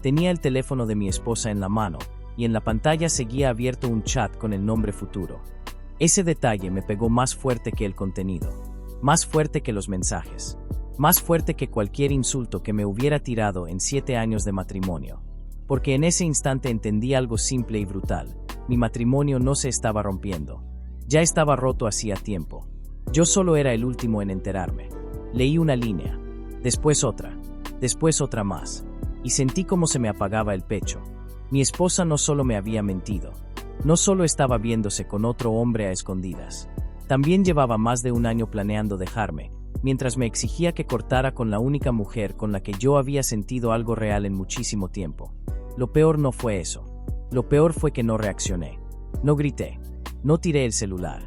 Tenía el teléfono de mi esposa en la mano, y en la pantalla seguía abierto un chat con el nombre Futuro. Ese detalle me pegó más fuerte que el contenido, más fuerte que los mensajes, más fuerte que cualquier insulto que me hubiera tirado en 7 años de matrimonio. Porque en ese instante entendí algo simple y brutal: mi matrimonio no se estaba rompiendo. Ya estaba roto hacía tiempo. Yo solo era el último en enterarme. Leí una línea, después otra más, y sentí cómo se me apagaba el pecho. Mi esposa no solo me había mentido, no solo estaba viéndose con otro hombre a escondidas, también llevaba más de un año planeando dejarme, mientras me exigía que cortara con la única mujer con la que yo había sentido algo real en muchísimo tiempo. Lo peor no fue eso. Lo peor fue que no reaccioné. No grité. No tiré el celular.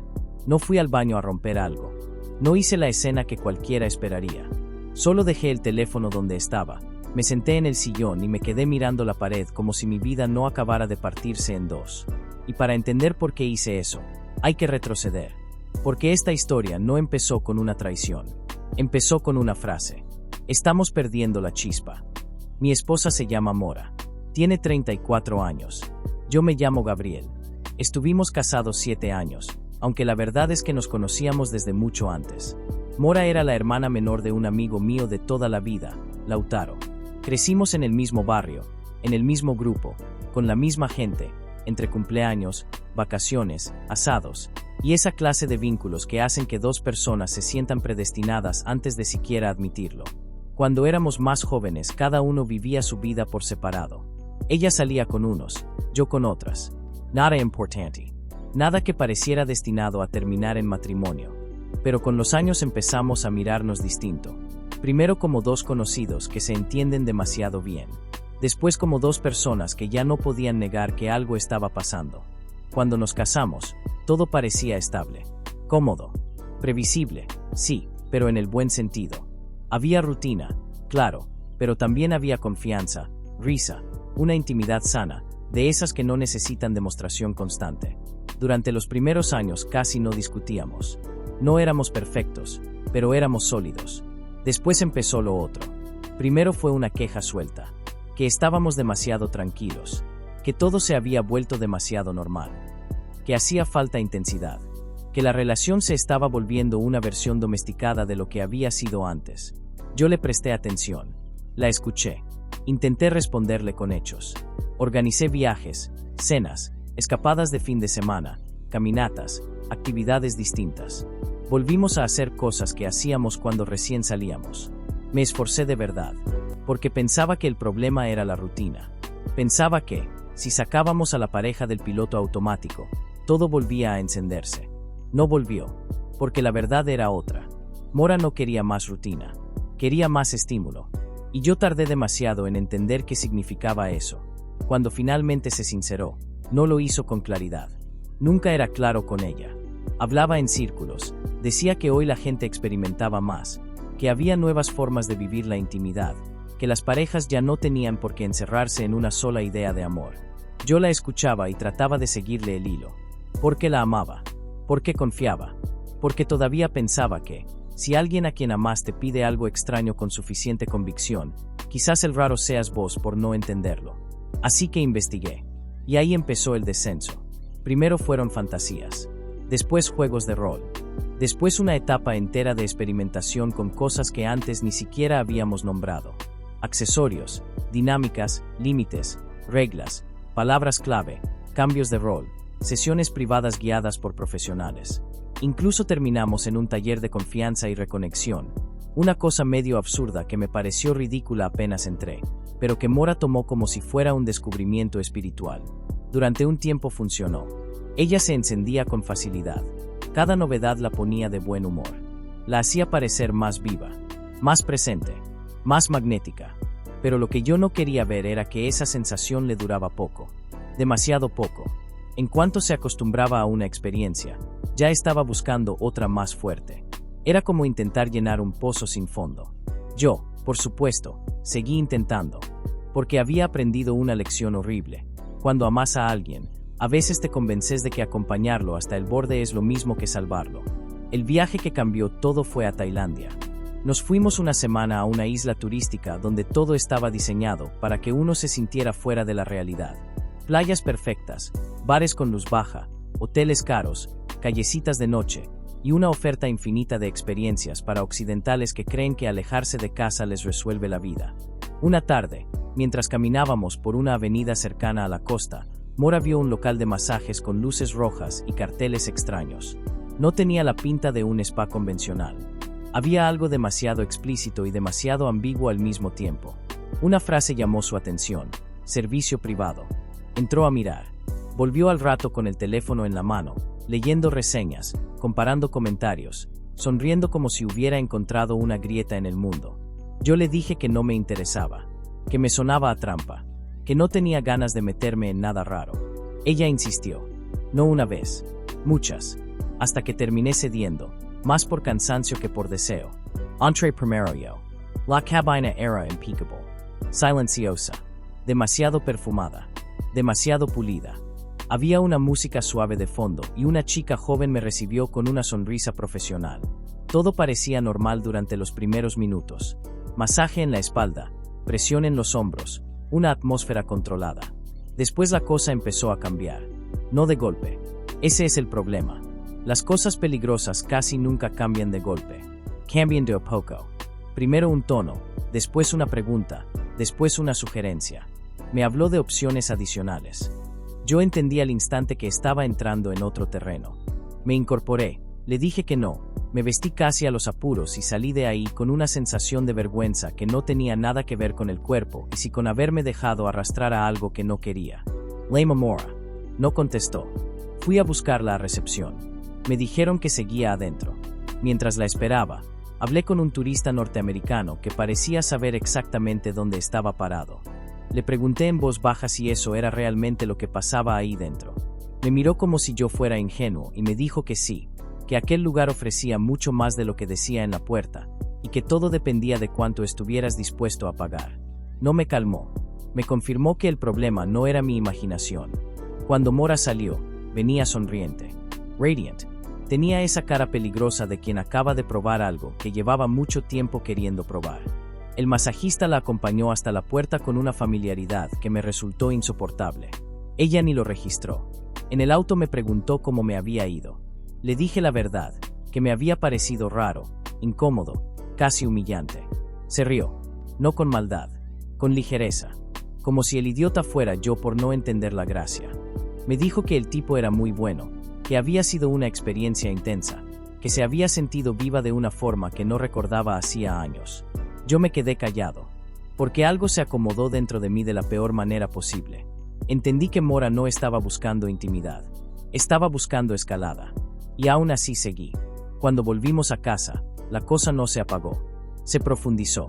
No fui al baño a romper algo. No hice la escena que cualquiera esperaría. Solo dejé el teléfono donde estaba. Me senté en el sillón y me quedé mirando la pared como si mi vida no acabara de partirse en dos. Y para entender por qué hice eso, hay que retroceder. Porque esta historia no empezó con una traición. Empezó con una frase. Estamos perdiendo la chispa. Mi esposa se llama Mora. Tiene 34 años. Yo me llamo Gabriel. Estuvimos casados 7 años, aunque la verdad es que nos conocíamos desde mucho antes. Mora era la hermana menor de un amigo mío de toda la vida, Lautaro. Crecimos en el mismo barrio, en el mismo grupo, con la misma gente, entre cumpleaños, vacaciones, asados, y esa clase de vínculos que hacen que dos personas se sientan predestinadas antes de siquiera admitirlo. Cuando éramos más jóvenes, cada uno vivía su vida por separado. Ella salía con unos, yo con otras. Nada importante. Nada que pareciera destinado a terminar en matrimonio. Pero con los años empezamos a mirarnos distinto. Primero como dos conocidos que se entienden demasiado bien. Después como dos personas que ya no podían negar que algo estaba pasando. Cuando nos casamos, todo parecía estable. Cómodo. Previsible, sí, pero en el buen sentido. Había rutina, claro, pero también había confianza, risa, una intimidad sana, de esas que no necesitan demostración constante. Durante los primeros años casi no discutíamos. No éramos perfectos, pero éramos sólidos. Después empezó lo otro. Primero fue una queja suelta, que estábamos demasiado tranquilos, que todo se había vuelto demasiado normal, que hacía falta intensidad, que la relación se estaba volviendo una versión domesticada de lo que había sido antes. Yo le presté atención, la escuché, intenté responderle con hechos. Organicé viajes, cenas, escapadas de fin de semana, caminatas, actividades distintas. Volvimos a hacer cosas que hacíamos cuando recién salíamos. Me esforcé de verdad, porque pensaba que el problema era la rutina. Pensaba que, si sacábamos a la pareja del piloto automático, todo volvía a encenderse. No volvió, porque la verdad era otra. Mora no quería más rutina, quería más estímulo. Y yo tardé demasiado en entender qué significaba eso. Cuando finalmente se sinceró, no lo hizo con claridad. Nunca era claro con ella. Hablaba en círculos, decía que hoy la gente experimentaba más, que había nuevas formas de vivir la intimidad, que las parejas ya no tenían por qué encerrarse en una sola idea de amor. Yo la escuchaba y trataba de seguirle el hilo. Porque la amaba, porque confiaba, porque todavía pensaba que, si alguien a quien amas te pide algo extraño con suficiente convicción, quizás el raro seas vos por no entenderlo. Así que investigué. Y ahí empezó el descenso. Primero fueron fantasías. Después juegos de rol. Después una etapa entera de experimentación con cosas que antes ni siquiera habíamos nombrado. Accesorios, dinámicas, límites, reglas, palabras clave, cambios de rol, sesiones privadas guiadas por profesionales. Incluso terminamos en un taller de confianza y reconexión, una cosa medio absurda que me pareció ridícula apenas entré, pero que Mora tomó como si fuera un descubrimiento espiritual. Durante un tiempo funcionó. Ella se encendía con facilidad. Cada novedad la ponía de buen humor. La hacía parecer más viva, más presente, más magnética. Pero lo que yo no quería ver era que esa sensación le duraba poco. Demasiado poco. En cuanto se acostumbraba a una experiencia, ya estaba buscando otra más fuerte. Era como intentar llenar un pozo sin fondo. Yo, por supuesto, seguí intentando, porque había aprendido una lección horrible. Cuando amas a alguien, a veces te convences de que acompañarlo hasta el borde es lo mismo que salvarlo. El viaje que cambió todo fue a Tailandia. Nos fuimos una semana a una isla turística donde todo estaba diseñado para que uno se sintiera fuera de la realidad. Playas perfectas, bares con luz baja, hoteles caros, callecitas de noche, y una oferta infinita de experiencias para occidentales que creen que alejarse de casa les resuelve la vida. Una tarde, mientras caminábamos por una avenida cercana a la costa, Mora vio un local de masajes con luces rojas y carteles extraños. No tenía la pinta de un spa convencional. Había algo demasiado explícito y demasiado ambiguo al mismo tiempo. Una frase llamó su atención: servicio privado. Entró a mirar. Volvió al rato con el teléfono en la mano, leyendo reseñas, comparando comentarios, sonriendo como si hubiera encontrado una grieta en el mundo. Yo le dije que no me interesaba, que me sonaba a trampa, que no tenía ganas de meterme en nada raro. Ella insistió. No una vez, muchas, hasta que terminé cediendo, más por cansancio que por deseo. Entré primero yo. La cabina era impeccable, silenciosa, demasiado perfumada, demasiado pulida. Había una música suave de fondo y una chica joven me recibió con una sonrisa profesional. Todo parecía normal durante los primeros minutos. Masaje en la espalda, presión en los hombros, una atmósfera controlada. Después la cosa empezó a cambiar. No de golpe. Ese es el problema. Las cosas peligrosas casi nunca cambian de golpe. Cambian de a poco. Primero un tono, después una pregunta, después una sugerencia. Me habló de opciones adicionales. Yo entendí al instante que estaba entrando en otro terreno. Me incorporé, le dije que no, me vestí casi a los apuros y salí de ahí con una sensación de vergüenza que no tenía nada que ver con el cuerpo y sí con haberme dejado arrastrar a algo que no quería. Lema Mora. No contestó. Fui a buscarla a recepción. Me dijeron que seguía adentro. Mientras la esperaba, hablé con un turista norteamericano que parecía saber exactamente dónde estaba parado. Le pregunté en voz baja si eso era realmente lo que pasaba ahí dentro. Me miró como si yo fuera ingenuo y me dijo que sí, que aquel lugar ofrecía mucho más de lo que decía en la puerta, y que todo dependía de cuánto estuvieras dispuesto a pagar. No me calmó. Me confirmó que el problema no era mi imaginación. Cuando Mora salió, venía sonriente. Radiant. Tenía esa cara peligrosa de quien acaba de probar algo que llevaba mucho tiempo queriendo probar. El masajista la acompañó hasta la puerta con una familiaridad que me resultó insoportable. Ella ni lo registró. En el auto me preguntó cómo me había ido. Le dije la verdad, que me había parecido raro, incómodo, casi humillante. Se rió, no con maldad, con ligereza, como si el idiota fuera yo por no entender la gracia. Me dijo que el tipo era muy bueno, que había sido una experiencia intensa, que se había sentido viva de una forma que no recordaba hacía años. Yo me quedé callado, porque algo se acomodó dentro de mí de la peor manera posible. Entendí que Mora no estaba buscando intimidad, estaba buscando escalada. Y aún así seguí. Cuando volvimos a casa, la cosa no se apagó. Se profundizó.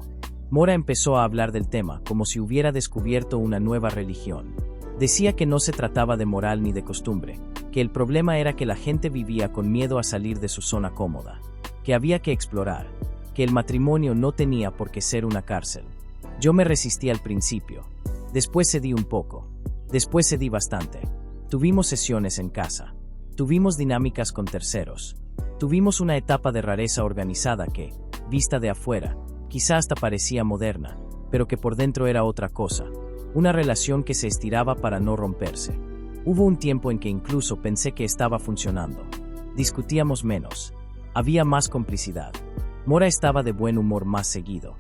Mora empezó a hablar del tema como si hubiera descubierto una nueva religión. Decía que no se trataba de moral ni de costumbre, que el problema era que la gente vivía con miedo a salir de su zona cómoda, que había que explorar, que el matrimonio no tenía por qué ser una cárcel. Yo me resistí al principio. Después cedí un poco. Después cedí bastante. Tuvimos sesiones en casa. Tuvimos dinámicas con terceros. Tuvimos una etapa de rareza organizada que, vista de afuera, quizá hasta parecía moderna, pero que por dentro era otra cosa. Una relación que se estiraba para no romperse. Hubo un tiempo en que incluso pensé que estaba funcionando. Discutíamos menos. Había más complicidad. Mora estaba de buen humor más seguido.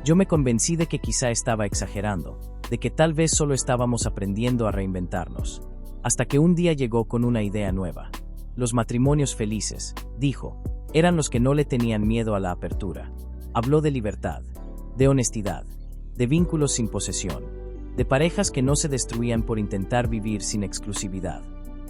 Yo me convencí de que quizá estaba exagerando, de que tal vez solo estábamos aprendiendo a reinventarnos. Hasta que un día llegó con una idea nueva. Los matrimonios felices, dijo, eran los que no le tenían miedo a la apertura. Habló de libertad, de honestidad, de vínculos sin posesión, de parejas que no se destruían por intentar vivir sin exclusividad.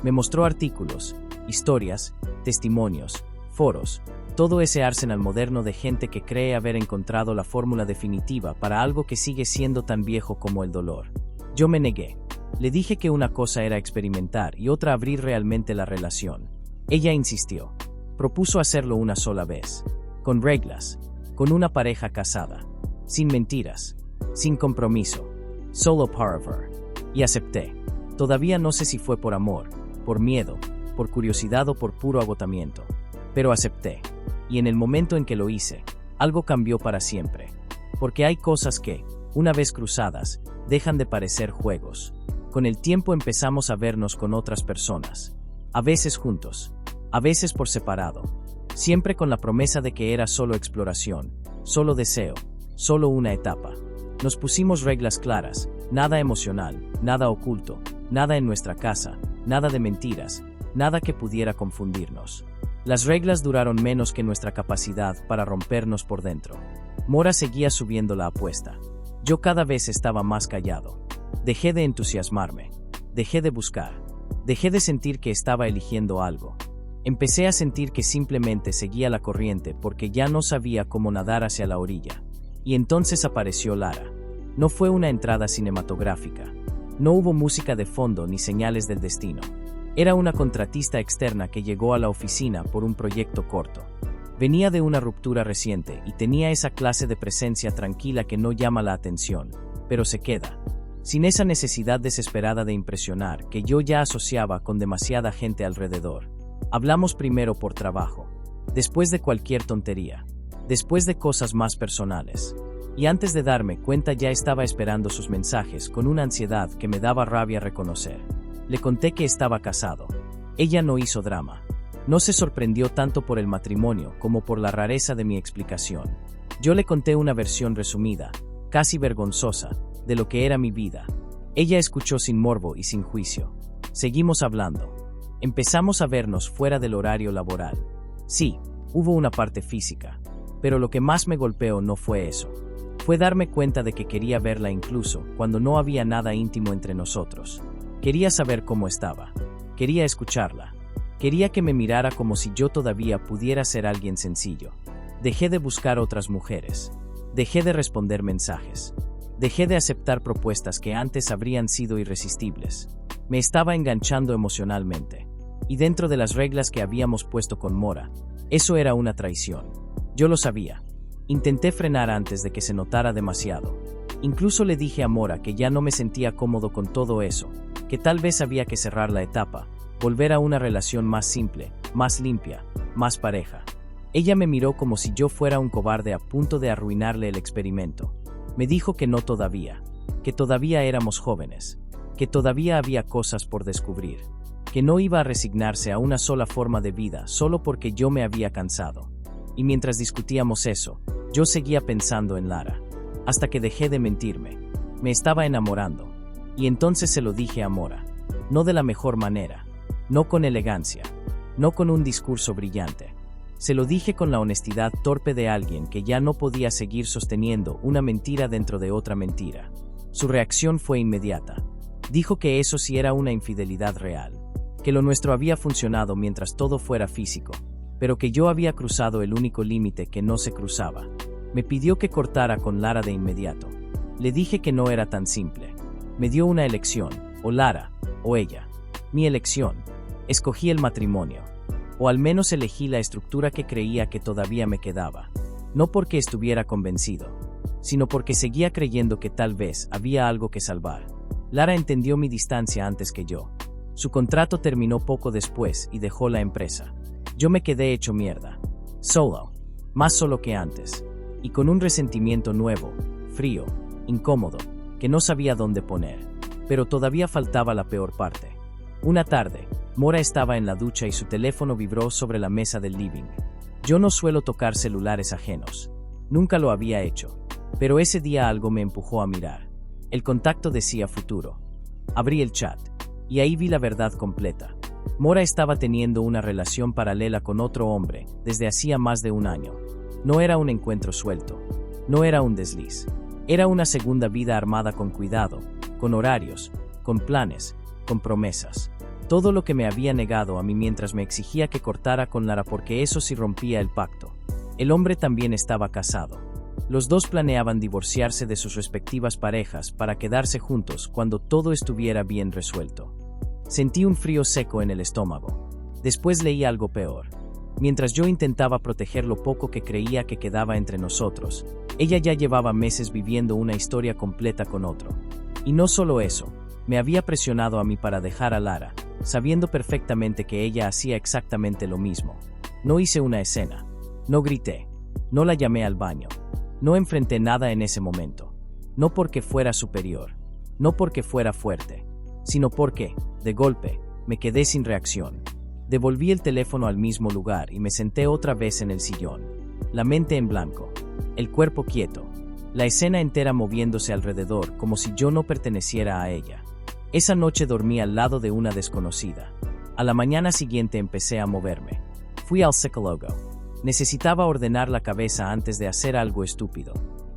Me mostró artículos, historias, testimonios, foros, todo ese arsenal moderno de gente que cree haber encontrado la fórmula definitiva para algo que sigue siendo tan viejo como el dolor. Yo me negué. Le dije que una cosa era experimentar y otra abrir realmente la relación. Ella insistió. Propuso hacerlo una sola vez, con reglas, con una pareja casada, sin mentiras, sin compromiso, solo forever. Y acepté. Todavía no sé si fue por amor, por miedo, por curiosidad o por puro agotamiento, pero acepté. Y en el momento en que lo hice, algo cambió para siempre. Porque hay cosas que, una vez cruzadas, dejan de parecer juegos. Con el tiempo empezamos a vernos con otras personas. A veces juntos, a veces por separado. Siempre con la promesa de que era solo exploración, solo deseo, solo una etapa. Nos pusimos reglas claras, nada emocional, nada oculto, nada en nuestra casa, nada de mentiras, nada que pudiera confundirnos. Las reglas duraron menos que nuestra capacidad para rompernos por dentro. Mora seguía subiendo la apuesta. Yo cada vez estaba más callado. Dejé de entusiasmarme. Dejé de buscar. Dejé de sentir que estaba eligiendo algo. Empecé a sentir que simplemente seguía la corriente porque ya no sabía cómo nadar hacia la orilla. Y entonces apareció Lara. No fue una entrada cinematográfica. No hubo música de fondo ni señales del destino. Era una contratista externa que llegó a la oficina por un proyecto corto. Venía de una ruptura reciente y tenía esa clase de presencia tranquila que no llama la atención, pero se queda. Sin esa necesidad desesperada de impresionar que yo ya asociaba con demasiada gente alrededor. Hablamos primero por trabajo, después de cualquier tontería, después de cosas más personales. Y antes de darme cuenta ya estaba esperando sus mensajes con una ansiedad que me daba rabia reconocer. Le conté que estaba casado. Ella no hizo drama. No se sorprendió tanto por el matrimonio como por la rareza de mi explicación. Yo le conté una versión resumida, casi vergonzosa, de lo que era mi vida. Ella escuchó sin morbo y sin juicio. Seguimos hablando. Empezamos a vernos fuera del horario laboral. Sí, hubo una parte física, pero lo que más me golpeó no fue eso. Fue darme cuenta de que quería verla incluso cuando no había nada íntimo entre nosotros. Quería saber cómo estaba. Quería escucharla. Quería que me mirara como si yo todavía pudiera ser alguien sencillo. Dejé de buscar otras mujeres. Dejé de responder mensajes. Dejé de aceptar propuestas que antes habrían sido irresistibles. Me estaba enganchando emocionalmente. Y dentro de las reglas que habíamos puesto con Mora, eso era una traición. Yo lo sabía. Intenté frenar antes de que se notara demasiado. Incluso le dije a Mora que ya no me sentía cómodo con todo eso, que tal vez había que cerrar la etapa, volver a una relación más simple, más limpia, más pareja. Ella me miró como si yo fuera un cobarde a punto de arruinarle el experimento. Me dijo que no todavía, que todavía éramos jóvenes, que todavía había cosas por descubrir, que no iba a resignarse a una sola forma de vida solo porque yo me había cansado. Y mientras discutíamos eso, yo seguía pensando en Lara, hasta que dejé de mentirme. Me estaba enamorando. Y entonces se lo dije a Mora. No de la mejor manera, no con elegancia, no con un discurso brillante. Se lo dije con la honestidad torpe de alguien que ya no podía seguir sosteniendo una mentira dentro de otra mentira. Su reacción fue inmediata. Dijo que eso sí era una infidelidad real, que lo nuestro había funcionado mientras todo fuera físico, pero que yo había cruzado el único límite que no se cruzaba. Me pidió que cortara con Lara de inmediato. Le dije que no era tan simple. Me dio una elección, o Lara, o ella. Mi elección. Escogí el matrimonio. O al menos elegí la estructura que creía que todavía me quedaba. No porque estuviera convencido, sino porque seguía creyendo que tal vez había algo que salvar. Lara entendió mi distancia antes que yo. Su contrato terminó poco después y dejó la empresa. Yo me quedé hecho mierda. Solo. Más solo que antes. Y con un resentimiento nuevo, frío, incómodo, que no sabía dónde poner. Pero todavía faltaba la peor parte. Una tarde, Mora estaba en la ducha y su teléfono vibró sobre la mesa del living. Yo no suelo tocar celulares ajenos. Nunca lo había hecho. Pero ese día algo me empujó a mirar. El contacto decía futuro. Abrí el chat. Y ahí vi la verdad completa. Mora estaba teniendo una relación paralela con otro hombre desde hacía más de un año. No era un encuentro suelto. No era un desliz. Era una segunda vida armada con cuidado, con horarios, con planes, con promesas. Todo lo que me había negado a mí mientras me exigía que cortara con Lara porque eso sí rompía el pacto. El hombre también estaba casado. Los dos planeaban divorciarse de sus respectivas parejas para quedarse juntos cuando todo estuviera bien resuelto. Sentí un frío seco en el estómago. Después leí algo peor. Mientras yo intentaba proteger lo poco que creía que quedaba entre nosotros, ella ya llevaba meses viviendo una historia completa con otro. Y no solo eso, me había presionado a mí para dejar a Lara, sabiendo perfectamente que ella hacía exactamente lo mismo. No hice una escena. No grité. No la llamé al baño. No enfrenté nada en ese momento. No porque fuera superior. No porque fuera fuerte. Sino porque, de golpe, me quedé sin reacción. Devolví el teléfono al mismo lugar y me senté otra vez en el sillón. La mente en blanco. El cuerpo quieto. La escena entera moviéndose alrededor como si yo no perteneciera a ella. Esa noche dormí al lado de una desconocida. A la mañana siguiente empecé a moverme. Fui al psicólogo. Necesitaba ordenar la cabeza antes de hacer algo estúpido.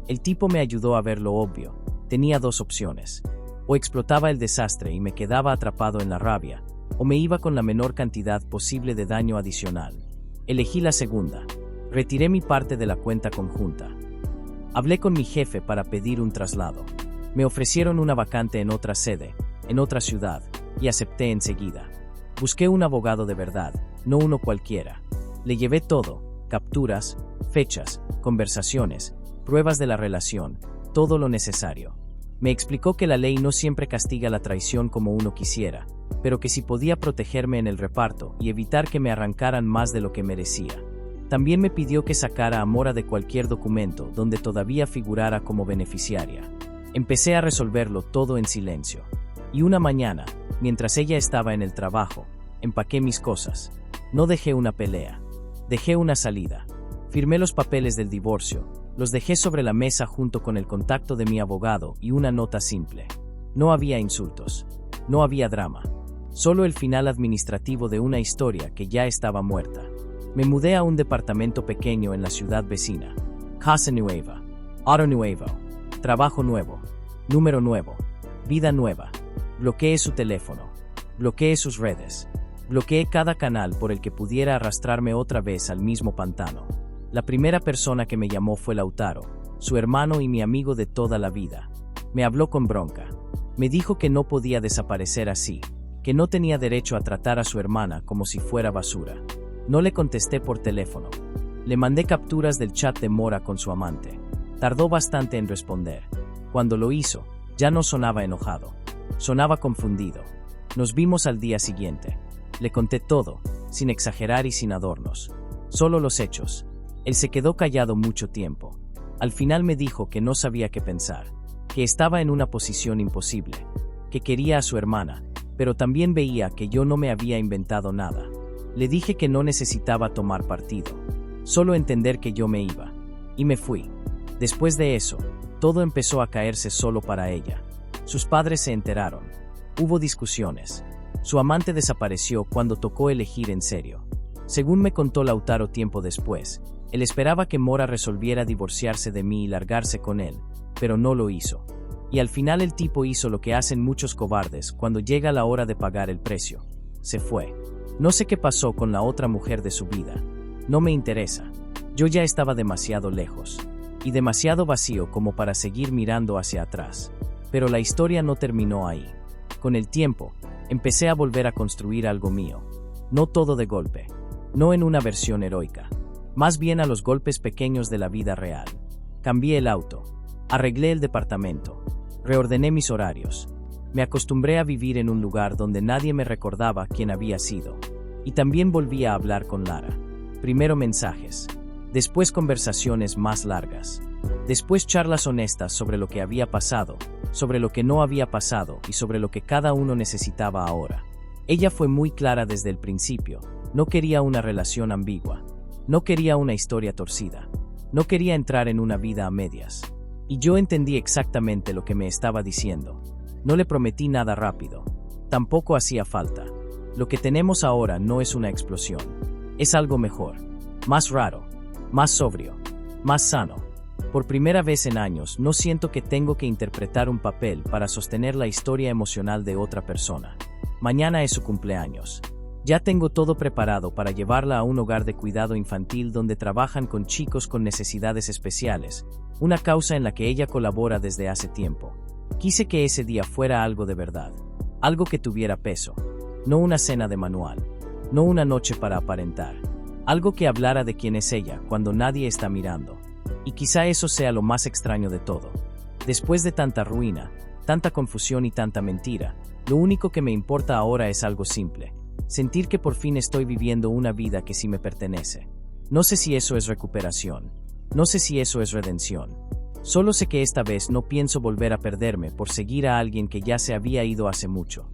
El tipo me ayudó a ver lo obvio. Tenía dos opciones. O explotaba el desastre y me quedaba atrapado en la rabia, o me iba con la menor cantidad posible de daño adicional. Elegí la segunda. Retiré mi parte de la cuenta conjunta. Hablé con mi jefe para pedir un traslado. Me ofrecieron una vacante en otra sede, en otra ciudad, y acepté enseguida. Busqué un abogado de verdad, no uno cualquiera. Le llevé todo, capturas, fechas, conversaciones, pruebas de la relación, todo lo necesario. Me explicó que la ley no siempre castiga la traición como uno quisiera, pero que si podía protegerme en el reparto y evitar que me arrancaran más de lo que merecía. También me pidió que sacara a Mora de cualquier documento donde todavía figurara como beneficiaria. Empecé a resolverlo todo en silencio. Y una mañana, mientras ella estaba en el trabajo, empaqué mis cosas. No dejé una pelea. Dejé una salida. Firmé los papeles del divorcio. Los dejé sobre la mesa junto con el contacto de mi abogado y una nota simple. No había insultos. No había drama. Solo el final administrativo de una historia que ya estaba muerta. Me mudé a un departamento pequeño en la ciudad vecina. Casa nueva. Auto nuevo. Trabajo nuevo. Número nuevo. Vida nueva. Bloqueé su teléfono. Bloqueé sus redes. Bloqueé cada canal por el que pudiera arrastrarme otra vez al mismo pantano. La primera persona que me llamó fue Lautaro, su hermano y mi amigo de toda la vida. Me habló con bronca. Me dijo que no podía desaparecer así, que no tenía derecho a tratar a su hermana como si fuera basura. No le contesté por teléfono. Le mandé capturas del chat de Mora con su amante. Tardó bastante en responder. Cuando lo hizo, ya no sonaba enojado. Sonaba confundido. Nos vimos al día siguiente. Le conté todo, sin exagerar y sin adornos. Solo los hechos. Él se quedó callado mucho tiempo. Al final me dijo que no sabía qué pensar, que estaba en una posición imposible, que quería a su hermana, pero también veía que yo no me había inventado nada. Le dije que no necesitaba tomar partido, solo entender que yo me iba. Y me fui. Después de eso, todo empezó a caerse solo para ella. Sus padres se enteraron. Hubo discusiones. Su amante desapareció cuando tocó elegir en serio. Según me contó Lautaro tiempo después, él esperaba que Mora resolviera divorciarse de mí y largarse con él, pero no lo hizo. Y al final el tipo hizo lo que hacen muchos cobardes cuando llega la hora de pagar el precio. Se fue. No sé qué pasó con la otra mujer de su vida. No me interesa. Yo ya estaba demasiado lejos. Y demasiado vacío como para seguir mirando hacia atrás. Pero la historia no terminó ahí. Con el tiempo, empecé a volver a construir algo mío. No todo de golpe. No en una versión heroica. Más bien a los golpes pequeños de la vida real. Cambié el auto. Arreglé el departamento. Reordené mis horarios. Me acostumbré a vivir en un lugar donde nadie me recordaba quién había sido. Y también volví a hablar con Lara. Primero mensajes. Después conversaciones más largas. Después charlas honestas sobre lo que había pasado, sobre lo que no había pasado y sobre lo que cada uno necesitaba ahora. Ella fue muy clara desde el principio. No quería una relación ambigua. No quería una historia torcida. No quería entrar en una vida a medias. Y yo entendí exactamente lo que me estaba diciendo. No le prometí nada rápido. Tampoco hacía falta. Lo que tenemos ahora no es una explosión. Es algo mejor. Más raro. Más sobrio. Más sano. Por primera vez en años no siento que tengo que interpretar un papel para sostener la historia emocional de otra persona. Mañana es su cumpleaños. Ya tengo todo preparado para llevarla a un hogar de cuidado infantil donde trabajan con chicos con necesidades especiales, una causa en la que ella colabora desde hace tiempo. Quise que ese día fuera algo de verdad, algo que tuviera peso, no una cena de manual, no una noche para aparentar, algo que hablara de quién es ella cuando nadie está mirando. Y quizá eso sea lo más extraño de todo. Después de tanta ruina, tanta confusión y tanta mentira, lo único que me importa ahora es algo simple. Sentir que por fin estoy viviendo una vida que sí me pertenece. No sé si eso es recuperación, No sé si eso es redención. Solo sé que esta vez no pienso volver a perderme por seguir a alguien que ya se había ido hace mucho.